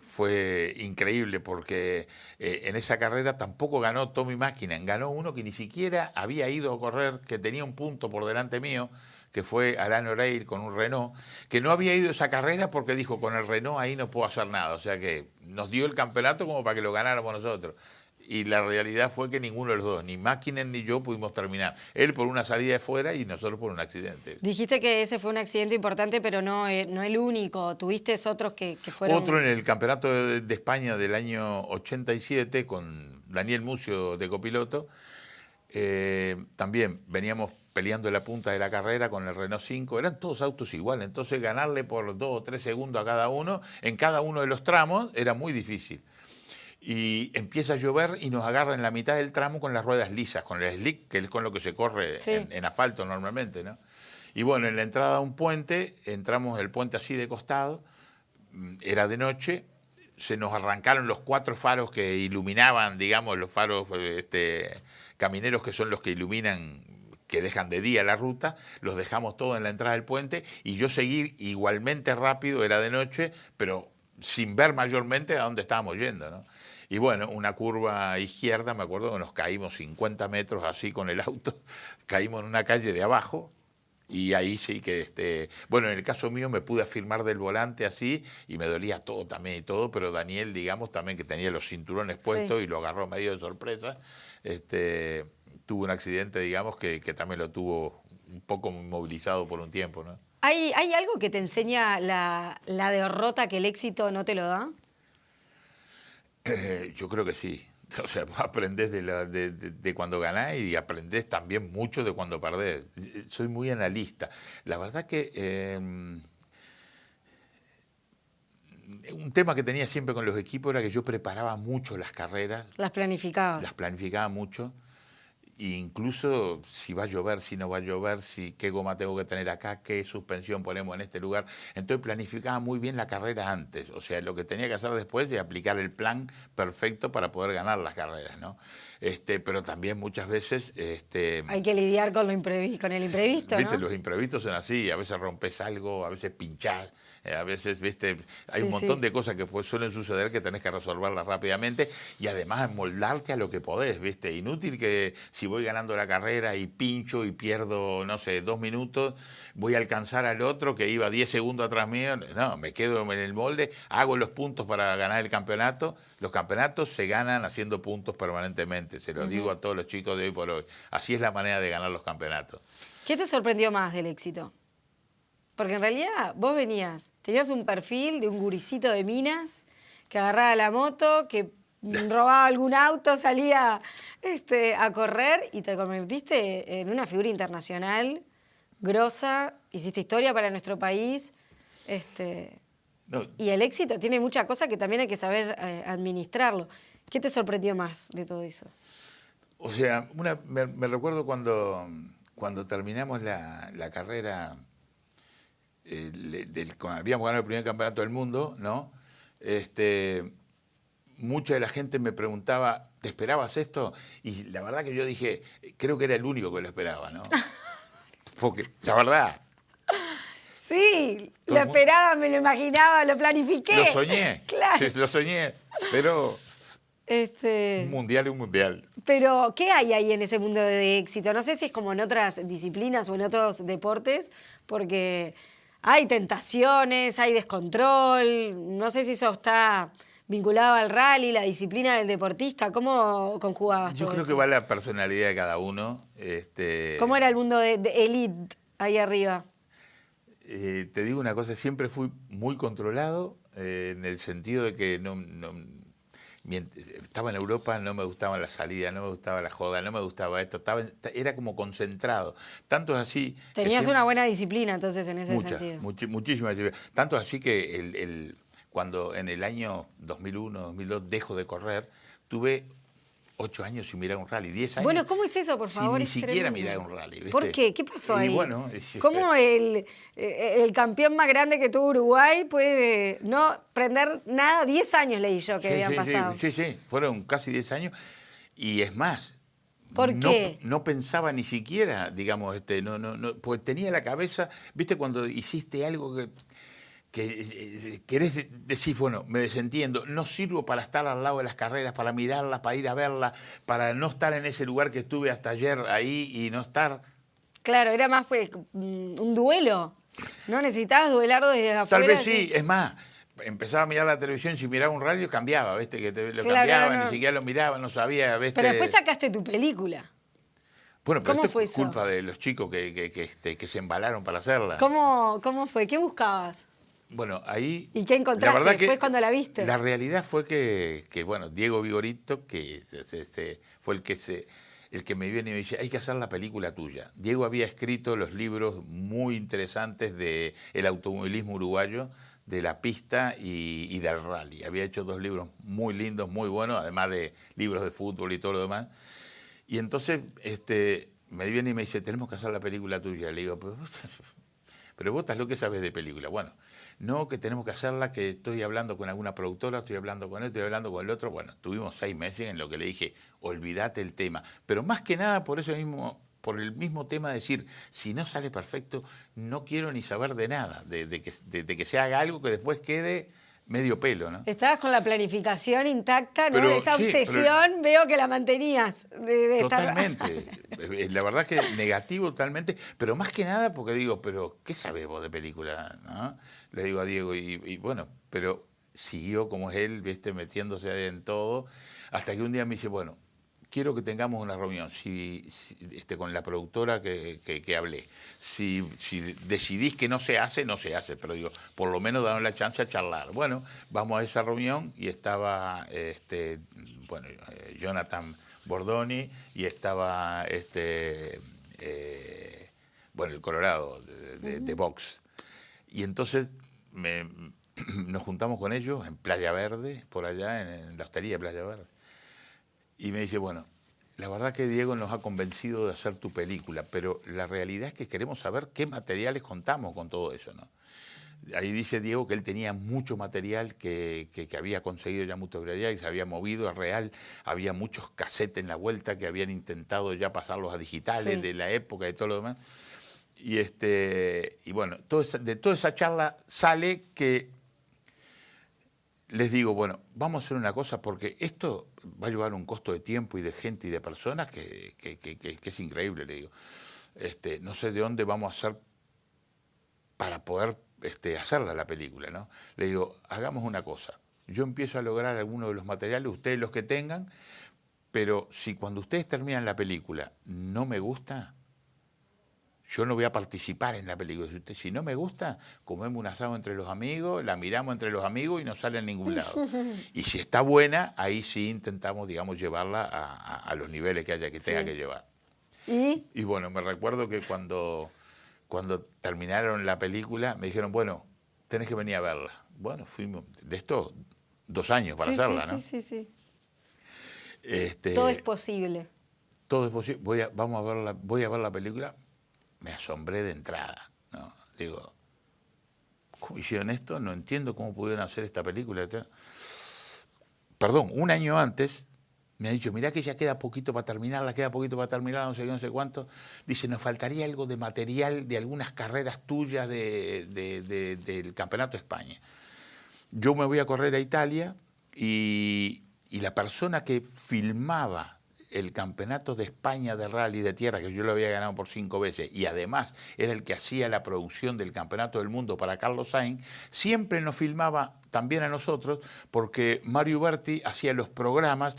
fue increíble porque en esa carrera tampoco ganó Tommy Mäkinen, ganó uno que ni siquiera había ido a correr, que tenía un punto por delante mío, que fue Alain Oreille con un Renault, que no había ido a esa carrera porque dijo, con el Renault ahí no puedo hacer nada. O sea que nos dio el campeonato como para que lo ganáramos nosotros. Y la realidad fue que ninguno de los dos, ni Mäkinen ni yo, pudimos terminar. Él por una salida de fuera y nosotros por un accidente. Dijiste que ese fue un accidente importante, pero no el único. ¿Tuviste otros que fueron...? Otro en el Campeonato de España del año 87 con Daniel Mucio de copiloto. También veníamos peleando la punta de la carrera con el Renault 5, eran todos autos iguales, entonces ganarle por 2 o 3 segundos a cada uno, en cada uno de los tramos, era muy difícil. Y empieza a llover y nos agarra en la mitad del tramo con las ruedas lisas, con el slick, que es con lo que se corre en asfalto normalmente, ¿no? Y bueno, en la entrada a un puente, entramos el puente así de costado, era de noche, se nos arrancaron los 4 faros que iluminaban, digamos, los faros camineros, que son los que iluminan, que dejan de día la ruta, los dejamos todos en la entrada del puente, y yo seguí igualmente rápido, era de noche, pero sin ver mayormente a dónde estábamos yendo, ¿no? Y bueno, una curva izquierda, me acuerdo que nos caímos 50 metros así con el auto, caímos en una calle de abajo, y ahí sí que, bueno, en el caso mío me pude afirmar del volante así, y me dolía todo también y todo, pero Daniel, digamos, también, que tenía los cinturones puestos, Sí. y lo agarró medio de sorpresa, tuvo un accidente, digamos, que también lo tuvo un poco inmovilizado por un tiempo, ¿no? ¿Hay algo que te enseña la derrota que el éxito no te lo da? Yo creo que sí. O sea, vos aprendés de cuando ganás, y aprendés también mucho de cuando perdés. Soy muy analista. La verdad que un tema que tenía siempre con los equipos era que yo preparaba mucho las carreras, Las planificabas. las planificaba mucho. E incluso si va a llover, si no va a llover, si qué goma tengo que tener acá, qué suspensión ponemos en este lugar. Entonces planificaba muy bien la carrera antes. O sea, lo que tenía que hacer después es aplicar el plan perfecto para poder ganar las carreras, ¿no? Pero también muchas veces... Hay que lidiar con con el imprevisto, Viste, ¿no? los imprevistos son así, a veces rompes algo, a veces pinchás, a veces, viste, hay Sí, un montón sí. de cosas que suelen suceder, que tenés que resolverlas rápidamente, y además moldarte a lo que podés, viste. Inútil que si voy ganando la carrera y pincho y pierdo, no sé, 2 minutos, voy a alcanzar al otro que iba 10 segundos atrás mío. No, me quedo en el molde, hago los puntos para ganar el campeonato. Los campeonatos se ganan haciendo puntos permanentemente, se lo digo a todos los chicos de hoy por hoy. Así es la manera de ganar los campeonatos. ¿Qué te sorprendió más del éxito? Porque en realidad vos tenías un perfil de un guricito de Minas que agarraba la moto, que robaba algún auto, salía a correr, y te convertiste en una figura internacional, grosa, hiciste historia para nuestro país. No, Y el éxito tiene mucha cosa que también hay que saber administrarlo. ¿Qué te sorprendió más de todo eso? o sea, me recuerdo cuando terminamos la carrera, cuando habíamos ganado el primer campeonato del mundo, ¿no? Mucha de la gente me preguntaba, ¿te esperabas esto? Y la verdad que yo dije, creo que era el único que lo esperaba, ¿no? Porque, la verdad, Sí, Todo lo el mundo- esperaba, me lo imaginaba, lo planifiqué. lo soñé. Claro. Sí, lo soñé, pero un Este, mundial es un mundial. pero, ¿qué hay ahí en ese mundo de éxito? No sé si es como en otras disciplinas o en otros deportes, porque hay tentaciones, hay descontrol. No sé si eso está vinculado al rally, la disciplina del deportista. ¿Cómo conjugabas Yo todo creo que eso? va la personalidad de cada uno. ¿Cómo era el mundo de elite ahí arriba? Te digo una cosa, siempre fui muy controlado, en el sentido de que estaba en Europa, no me gustaba la salida, no me gustaba la joda, no me gustaba esto, era como concentrado. Tanto es así... que Tenías siempre- una buena disciplina entonces en ese Muchas, sentido. muchísimas. Tanto así que cuando en el año 2001, 2002 dejo de correr, tuve 8 años sin mirar un rally, 10 años. Bueno, ¿cómo es eso, por sin favor? ni Es siquiera tremendo. mirar un rally, ¿viste? ¿Por qué? ¿Qué pasó ahí? Y bueno, ¿Cómo el campeón más grande que tuvo Uruguay puede no prender nada? 10 años leí yo que sí, habían sí, pasado. sí, fueron casi 10 años. Y es más, ¿Por qué? no pensaba ni siquiera, digamos, pues tenía la cabeza, ¿viste? Cuando hiciste algo que querés decir, bueno, me desentiendo, no sirvo para estar al lado de las carreras, para mirarlas, para ir a verlas, para no estar en ese lugar que estuve hasta ayer ahí y no estar... Claro, era más pues, un duelo. No necesitabas duelar desde afuera. Tal vez sí, es más, empezaba a mirar la televisión, si miraba un radio cambiaba, ¿viste? Lo Claro, cambiaba, no. ni siquiera lo miraba, no sabía, ¿viste? Pero después sacaste tu película. Bueno, pero ¿Cómo esto fue es eso? culpa de los chicos que se embalaron para hacerla. ¿Cómo fue? ¿Qué buscabas? Bueno, ahí... ¿Y qué encontraste la verdad después cuando la viste? La realidad fue que bueno, Diego Vigorito, que fue el que me viene y me dice, hay que hacer la película tuya. Diego había escrito los libros muy interesantes del automovilismo uruguayo, de la pista y del rally. Había hecho 2 libros muy lindos, muy buenos, además de libros de fútbol y todo lo demás. Y entonces me viene y me dice, tenemos que hacer la película tuya. Le digo, pero vos estás lo que sabes de película. Bueno, no, que tenemos que hacerla, que estoy hablando con alguna productora, estoy hablando con él, estoy hablando con el otro. Bueno, tuvimos 6 meses en lo que le dije, olvídate el tema. Pero más que nada por eso mismo, por el mismo tema de decir, si no sale perfecto, no quiero ni saber de nada, de que se haga algo que después quede medio pelo, ¿no? Estabas con la planificación intacta, ¿no? Pero, Esa sí, obsesión veo que la mantenías. Totalmente. La verdad que negativo totalmente, pero más que nada porque digo, pero ¿qué sabés vos de película? ¿No? Le digo a Diego, y bueno, pero siguió como es él, ¿viste? Metiéndose en todo, hasta que un día me dice, bueno, quiero que tengamos una reunión con la productora que hablé. Si decidís que no se hace, no se hace, pero digo, por lo menos danos la chance a charlar. Bueno, vamos a esa reunión y estaba Jonathan Bordoni y estaba el Colorado de Vox. Y entonces nos juntamos con ellos en Playa Verde, por allá, en la hostería de Playa Verde. Y me dice, bueno, la verdad que Diego nos ha convencido de hacer tu película, pero la realidad es que queremos saber qué materiales contamos con todo eso, ¿no? Ahí dice Diego que él tenía mucho material que había conseguido ya mucho material, que se había movido a real, había muchos cassettes en la vuelta que habían intentado ya pasarlos a digitales, sí, de la época y todo lo demás. Y bueno, de toda esa charla sale que les digo, bueno, vamos a hacer una cosa porque esto va a llevar un costo de tiempo y de gente y de personas que es increíble, le digo. No sé de dónde vamos a hacer para poder hacerla la película, ¿no? Le digo, hagamos una cosa. Yo empiezo a lograr algunos de los materiales, ustedes los que tengan, pero si cuando ustedes terminan la película no me gusta, yo no voy a participar en la película. Si no me gusta, comemos un asado entre los amigos, la miramos entre los amigos y no sale a ningún lado. Y si está buena, ahí sí intentamos, digamos, llevarla a los niveles que tenga que llevar. Y bueno, me recuerdo que cuando terminaron la película, me dijeron, bueno, tenés que venir a verla. Bueno, fuimos, de estos 2 años para hacerla, ¿no? Sí. Todo es posible. Todo es posible. Voy a ver la película. Me asombré de entrada, ¿no? Digo, ¿cómo hicieron esto? No entiendo cómo pudieron hacer esta película. Perdón, 1 año antes me ha dicho, mirá que ya queda poquito para terminarla, no sé qué, no sé cuánto. Dice, nos faltaría algo de material de algunas carreras tuyas del Campeonato de España. Yo me voy a correr a Italia y la persona que filmaba el Campeonato de España de Rally de Tierra, que yo lo había ganado por 5 veces, y además era el que hacía la producción del Campeonato del Mundo para Carlos Sainz, siempre nos filmaba también a nosotros, porque Mario Berti hacía los programas,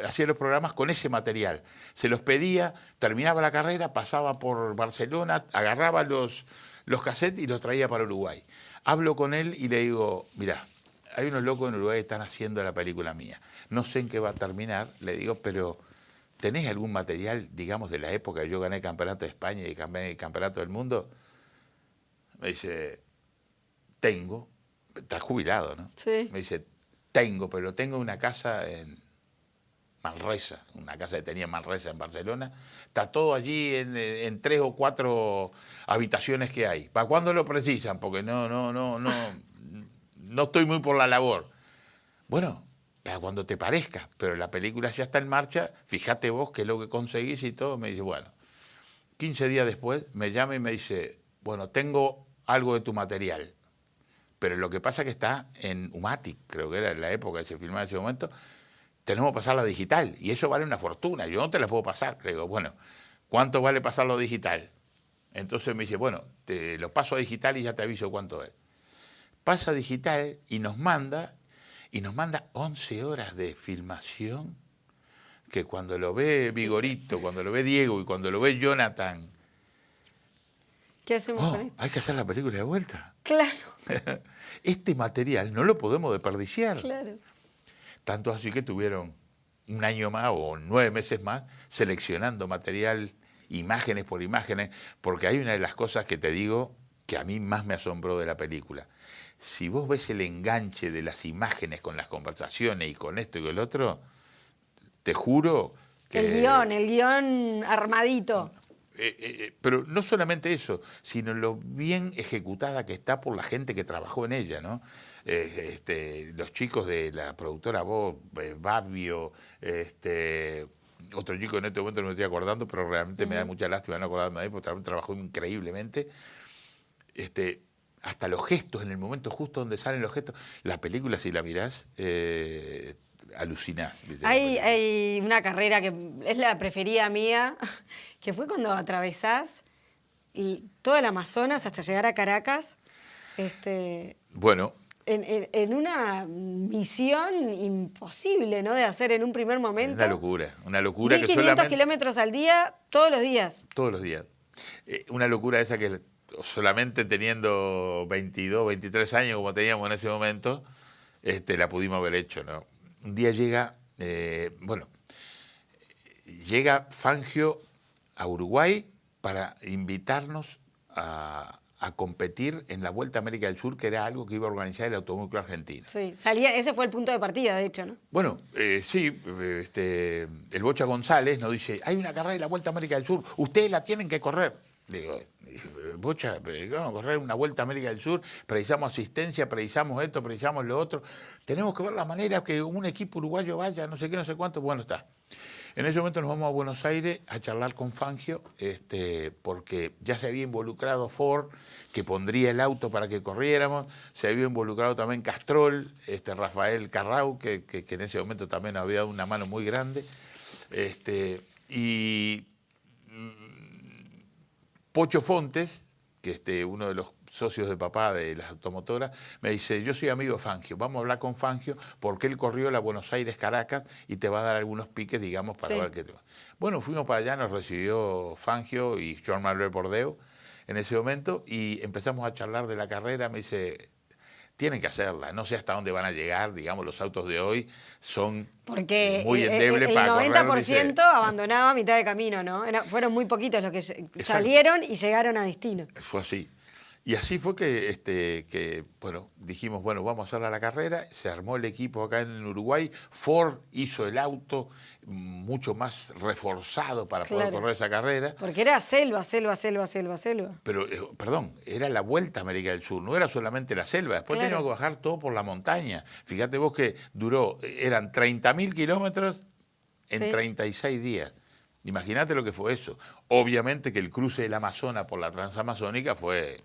hacía los programas con ese material. Se los pedía, terminaba la carrera, pasaba por Barcelona, agarraba los cassettes y los traía para Uruguay. Hablo con él y le digo, mirá, hay unos locos en Uruguay que están haciendo la película mía. No sé en qué va a terminar, le digo, pero ¿tenés algún material, digamos, de la época que yo gané el Campeonato de España y gané el Campeonato del Mundo? Me dice, tengo. Está jubilado, ¿no? Sí. Me dice, tengo, pero tengo una casa en Manresa, una casa que tenía en Manresa en Barcelona. Está todo allí en 3 o 4 habitaciones que hay. ¿Para cuándo lo precisan? Porque no estoy muy por la labor. Bueno, para cuando te parezca, pero la película ya está en marcha, fíjate vos qué es lo que conseguís y todo. Me dice, bueno, 15 días después me llama y me dice, bueno, tengo algo de tu material, pero lo que pasa es que está en Umatic, creo que era en la época que se filmaba en ese momento, tenemos que pasarla digital y eso vale una fortuna, yo no te la puedo pasar. Le digo, bueno, ¿cuánto vale pasarlo digital? Entonces me dice, bueno, te lo paso a digital y ya te aviso cuánto es. Pasa digital y nos manda 11 horas de filmación que cuando lo ve Vigorito, cuando lo ve Diego y cuando lo ve Jonathan, ¿qué hacemos con esto? Hay que hacer la película de vuelta. Claro. Este material no lo podemos desperdiciar. Claro. Tanto así que tuvieron 1 año más o 9 meses más seleccionando material, imágenes por imágenes, porque hay una de las cosas que te digo que a mí más me asombró de la película. Si vos ves el enganche de las imágenes con las conversaciones y con esto y con el otro, te juro que El guión armadito. Pero no solamente eso, sino lo bien ejecutada que está por la gente que trabajó en ella, ¿no? Los chicos de la productora Voz, Babio, otro chico que en este momento no me estoy acordando, pero realmente me da mucha lástima no acordarme de él, porque también trabajó increíblemente. Hasta los gestos, en el momento justo donde salen los gestos. La película, si la mirás, alucinás. ¿Viste? Hay una carrera que es la preferida mía, que fue cuando atravesás todo el Amazonas hasta llegar a Caracas. Bueno. En una misión imposible, ¿no? De hacer en un primer momento. Una locura que 1.500 solamente... kilómetros al día, todos los días. Todos los días. Una locura esa que solamente teniendo 22, 23 años como teníamos en ese momento, la pudimos haber hecho, ¿no? Un día llega Fangio a Uruguay para invitarnos a competir en la Vuelta a América del Sur, que era algo que iba a organizar el Automóvil Club Argentino. Sí, ese fue el punto de partida, de hecho, ¿no? Bueno, sí, el Bocha González nos dice, hay una carrera de la Vuelta a América del Sur, ustedes la tienen que correr. Le digo, Bocha, vamos a correr una Vuelta a América del Sur, precisamos asistencia, precisamos esto, precisamos lo otro. Tenemos que ver la manera que un equipo uruguayo vaya, no sé qué, no sé cuánto. Bueno, está. En ese momento nos vamos a Buenos Aires a charlar con Fangio, porque ya se había involucrado Ford, que pondría el auto para que corriéramos, se había involucrado también Castrol, Rafael Carrau, que en ese momento también había dado una mano muy grande, y Pocho Fontes, que uno de los socios de papá de las automotoras, me dice, yo soy amigo de Fangio, vamos a hablar con Fangio porque él corrió la Buenos Aires-Caracas y te va a dar algunos piques, digamos, para ver qué te va. Bueno, fuimos para allá, nos recibió Fangio y Joan Manuel Bordeu en ese momento y empezamos a charlar de la carrera. Me dice, tienen que hacerla, no sé hasta dónde van a llegar, digamos, los autos de hoy son porque muy endebles para correr. El 90% abandonaba a mitad de camino, ¿no? Fueron muy poquitos los que salieron y llegaron a destino. Fue así. Y así fue que bueno, dijimos, bueno, vamos a hacer la carrera, se armó el equipo acá en Uruguay, Ford hizo el auto mucho más reforzado para poder correr esa carrera. Porque era selva. Pero, perdón, era la Vuelta a América del Sur, no era solamente la selva, después teníamos que bajar todo por la montaña. Fíjate vos que eran 30.000 kilómetros en 36 días. Imagínate lo que fue eso. Obviamente que el cruce del Amazonas por la Transamazónica fue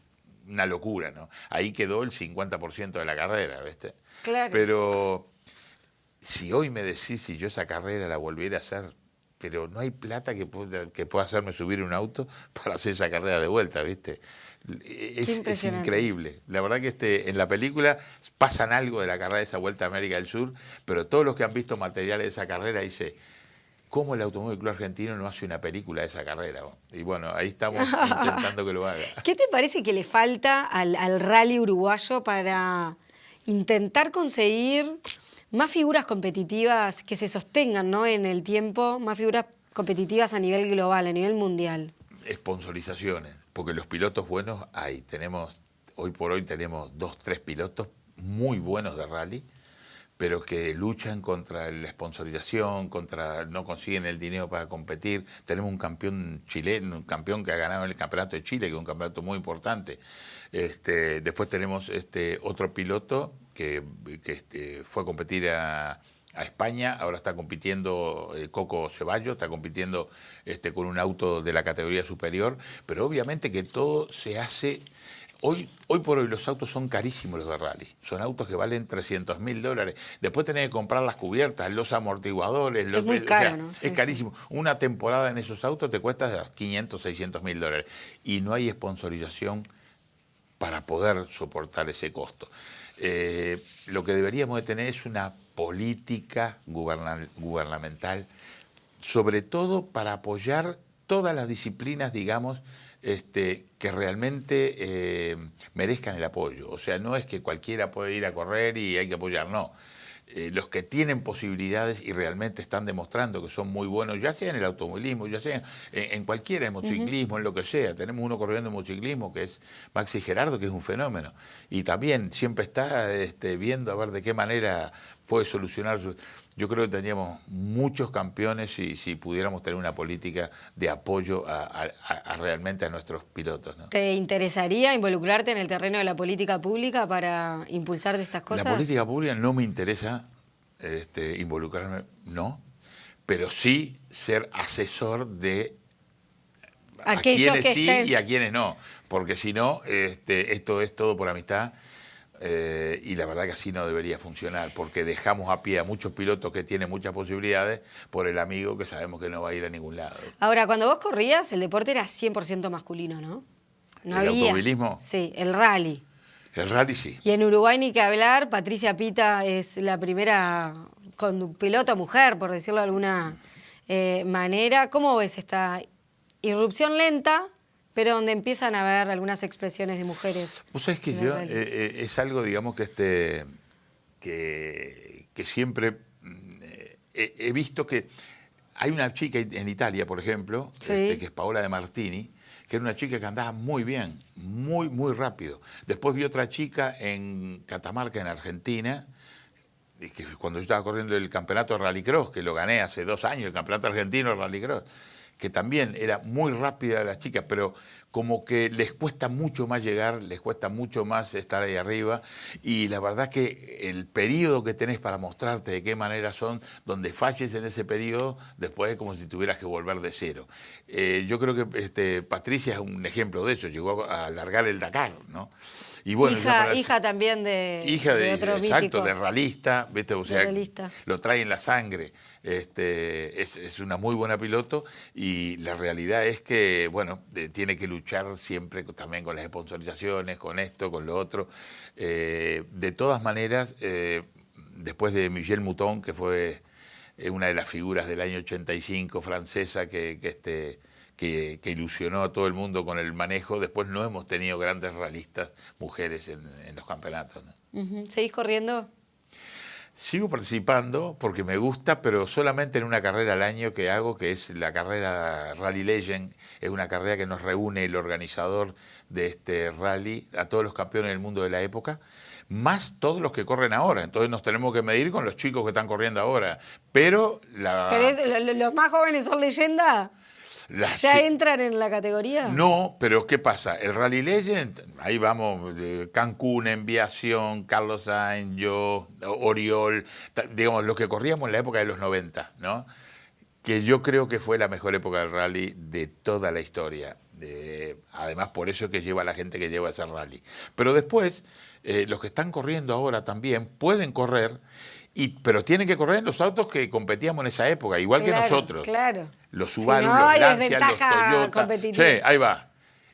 una locura, ¿no? Ahí quedó el 50% de la carrera, ¿viste? Claro. Pero si hoy me decís si yo esa carrera la volviera a hacer, pero no hay plata que pueda hacerme subir un auto para hacer esa carrera de vuelta, ¿viste? Es increíble. La verdad que en la película pasan algo de la carrera de esa Vuelta a América del Sur, pero todos los que han visto materiales de esa carrera dicen, ¿cómo el Automóvil Club Argentino no hace una película de esa carrera? Y bueno, ahí estamos intentando que lo haga. ¿Qué te parece que le falta al rally uruguayo para intentar conseguir más figuras competitivas que se sostengan, ¿no?, en el tiempo, más figuras competitivas a nivel global, a nivel mundial? Sponsorizaciones, porque los pilotos buenos hay. Hoy por hoy tenemos 2, 3 pilotos muy buenos de rally, pero que luchan contra la sponsorización, no consiguen el dinero para competir. Tenemos un campeón chileno, un campeón que ha ganado el Campeonato de Chile, que es un campeonato muy importante. Después tenemos otro piloto que fue a competir a España, ahora está compitiendo Coco Ceballos, está compitiendo con un auto de la categoría superior, pero obviamente que todo se hace... Hoy por hoy los autos son carísimos los de rally, son autos que valen $300.000, después tenés que comprar las cubiertas, los amortiguadores, es muy caro, ¿no? Es carísimo. Una temporada en esos autos te cuesta $500.000, $600.000 y no hay sponsorización para poder soportar ese costo. Lo que deberíamos de tener es una política gubernamental, sobre todo para apoyar todas las disciplinas, digamos, que realmente merezcan el apoyo. O sea, no es que cualquiera puede ir a correr y hay que apoyar, no. Los que tienen posibilidades y realmente están demostrando que son muy buenos, ya sea en el automovilismo, ya sea en cualquiera, en motociclismo, en lo que sea. Tenemos uno corriendo en motociclismo que es Maxi Gerardo, que es un fenómeno. Y también siempre está viendo a ver de qué manera fue solucionar. Yo creo que teníamos muchos campeones si pudiéramos tener una política de apoyo realmente a nuestros pilotos, ¿no? ¿Te interesaría involucrarte en el terreno de la política pública para impulsar de estas cosas? La política pública no me interesa involucrarme, no, pero sí ser asesor de a Aquellos quienes que sí estén... y a quienes no, porque si no, esto es todo por amistad. Y la verdad que así no debería funcionar, porque dejamos a pie a muchos pilotos que tienen muchas posibilidades por el amigo que sabemos que no va a ir a ningún lado. Ahora, cuando vos corrías, el deporte era 100% masculino, ¿no? No ¿El había. automovilismo? Sí, el rally. El rally sí. Y en Uruguay ni que hablar, Patricia Pita es la primera piloto mujer, por decirlo de alguna manera. ¿Cómo ves esta irrupción lenta, pero donde empiezan a haber algunas expresiones de mujeres? Vos sabés que yo, es algo, digamos, que siempre he visto que hay una chica en Italia, por ejemplo, Sí. que es Paola De Martini, que era una chica que andaba muy bien, muy rápido. Después vi otra chica en Catamarca, en Argentina, que cuando yo estaba corriendo el campeonato de rallycross, que lo gané hace 2 años, el campeonato argentino de rallycross, que también era muy rápida las chicas, pero como que les cuesta mucho más llegar, les cuesta mucho más estar ahí arriba, y la verdad que el periodo que tenés para mostrarte de qué manera son, donde falles en ese periodo, después es como si tuvieras que volver de cero. Yo creo que Patricia es un ejemplo de eso, llegó a alargar el Dakar, ¿no? Y bueno, hija también de otro exacto, mítico. de ralista, ¿viste? O sea, ralista. lo trae en la sangre. Es una muy buena piloto, y la realidad es que, bueno, tiene que luchar siempre también con las sponsorizaciones, con esto, con lo otro. De todas maneras, después de Michèle Mouton, que fue una de las figuras del año 85 francesa que ilusionó a todo el mundo con el manejo, después no hemos tenido grandes ralistas mujeres en los campeonatos, ¿no? ¿Seguís corriendo? Sigo participando porque me gusta, pero solamente en una carrera al año que hago, que es la carrera Rally Legend. Es una carrera que nos reúne el organizador de este rally a todos los campeones del mundo de la época, más todos los que corren ahora. Entonces nos tenemos que medir con los chicos que están corriendo ahora. Pero ¿Los más jóvenes son leyenda? ¿Ya entran en la categoría? No, pero ¿qué pasa? El Rally Legend, ahí vamos, Cancún, Enviación, Carlos Sainz, yo, Oriol, digamos, los que corríamos en la época de los 90, ¿no? Que yo creo que fue la mejor época del rally de toda la historia. Además, por eso es que lleva a la gente que lleva ese rally. Pero después, los que están corriendo ahora también pueden correr, pero tienen que correr en los autos que competíamos en esa época, igual que nosotros. Claro. Los Subaru, si no, los hay Lancia, los desventaja Toyota. competitiva. Sí, ahí va.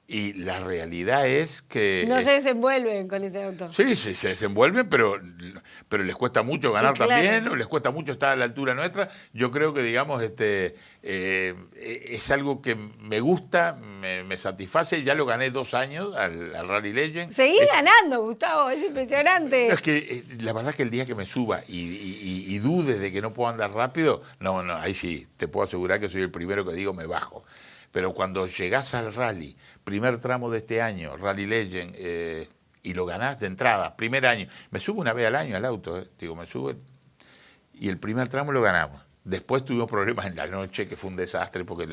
Y la realidad es que... No se desenvuelven con ese auto. Sí, se desenvuelven, pero les cuesta mucho ganar claro. también, o les cuesta mucho estar a la altura nuestra. Yo creo que, digamos, es algo que me gusta, me satisface. Ya lo gané 2 años al Rally Legend. Seguís ganando, Gustavo, es impresionante. Es que la verdad que el día que me suba y dudes de que no puedo andar rápido, no, ahí sí, te puedo asegurar que soy el primero que digo me bajo. Pero cuando llegás al rally, primer tramo de este año, Rally Legend, y lo ganás de entrada, primer año, me subo una vez al año al auto, me subo y el primer tramo lo ganamos. Después tuvimos problemas en la noche, que fue un desastre, porque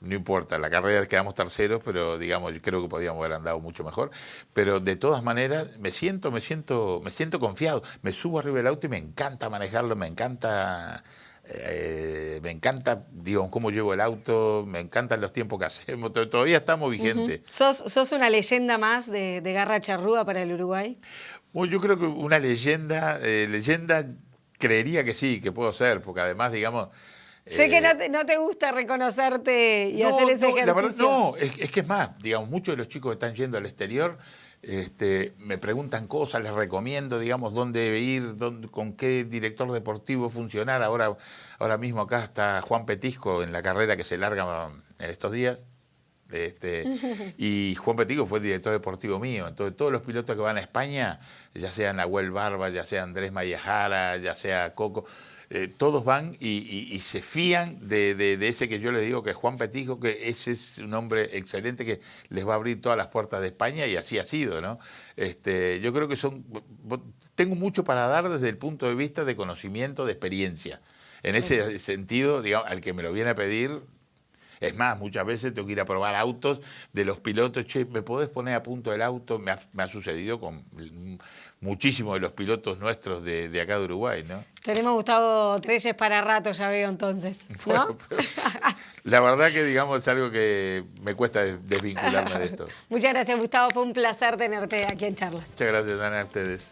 no importa, la carrera quedamos terceros, pero digamos, yo creo que podíamos haber andado mucho mejor. Pero de todas maneras, me siento confiado. Me subo arriba del auto y me encanta manejarlo, me encanta, digo, cómo llevo el auto, me encantan los tiempos que hacemos, todavía estamos vigentes. ¿Sos una leyenda más de garra charrúa para el Uruguay? Bueno, yo creo que una leyenda creería que sí, que puedo ser, porque además, digamos... Sé que no te gusta reconocerte y hacer ese ejercicio. La verdad, no, es que es más, digamos, muchos de los chicos que están yendo al exterior me preguntan cosas, les recomiendo, digamos, dónde ir, con qué director deportivo funcionar. Ahora mismo acá está Juan Petisco en la carrera que se larga en estos días. Y Juan Petisco fue el director deportivo mío. Entonces, todos los pilotos que van a España, ya sea Nahuel Barba, ya sea Andrés Mayajara, ya sea Coco, todos van y se fían de ese que yo les digo que es Juan Petijo, que ese es un hombre excelente que les va a abrir todas las puertas de España y así ha sido, ¿no? Yo creo que tengo mucho para dar desde el punto de vista de conocimiento, de experiencia. En ese sentido, digamos, al que me lo viene a pedir. Es más, muchas veces tengo que ir a probar autos de los pilotos. Che, ¿me podés poner a punto el auto? Me ha sucedido con muchísimos de los pilotos nuestros de acá de Uruguay, ¿no? Tenemos Gustavo Treyes para rato, ya veo entonces, ¿no? Bueno, la verdad que, digamos, es algo que me cuesta desvincularme de esto. Muchas gracias, Gustavo. Fue un placer tenerte aquí en Charlas. Muchas gracias, Ana, a ustedes.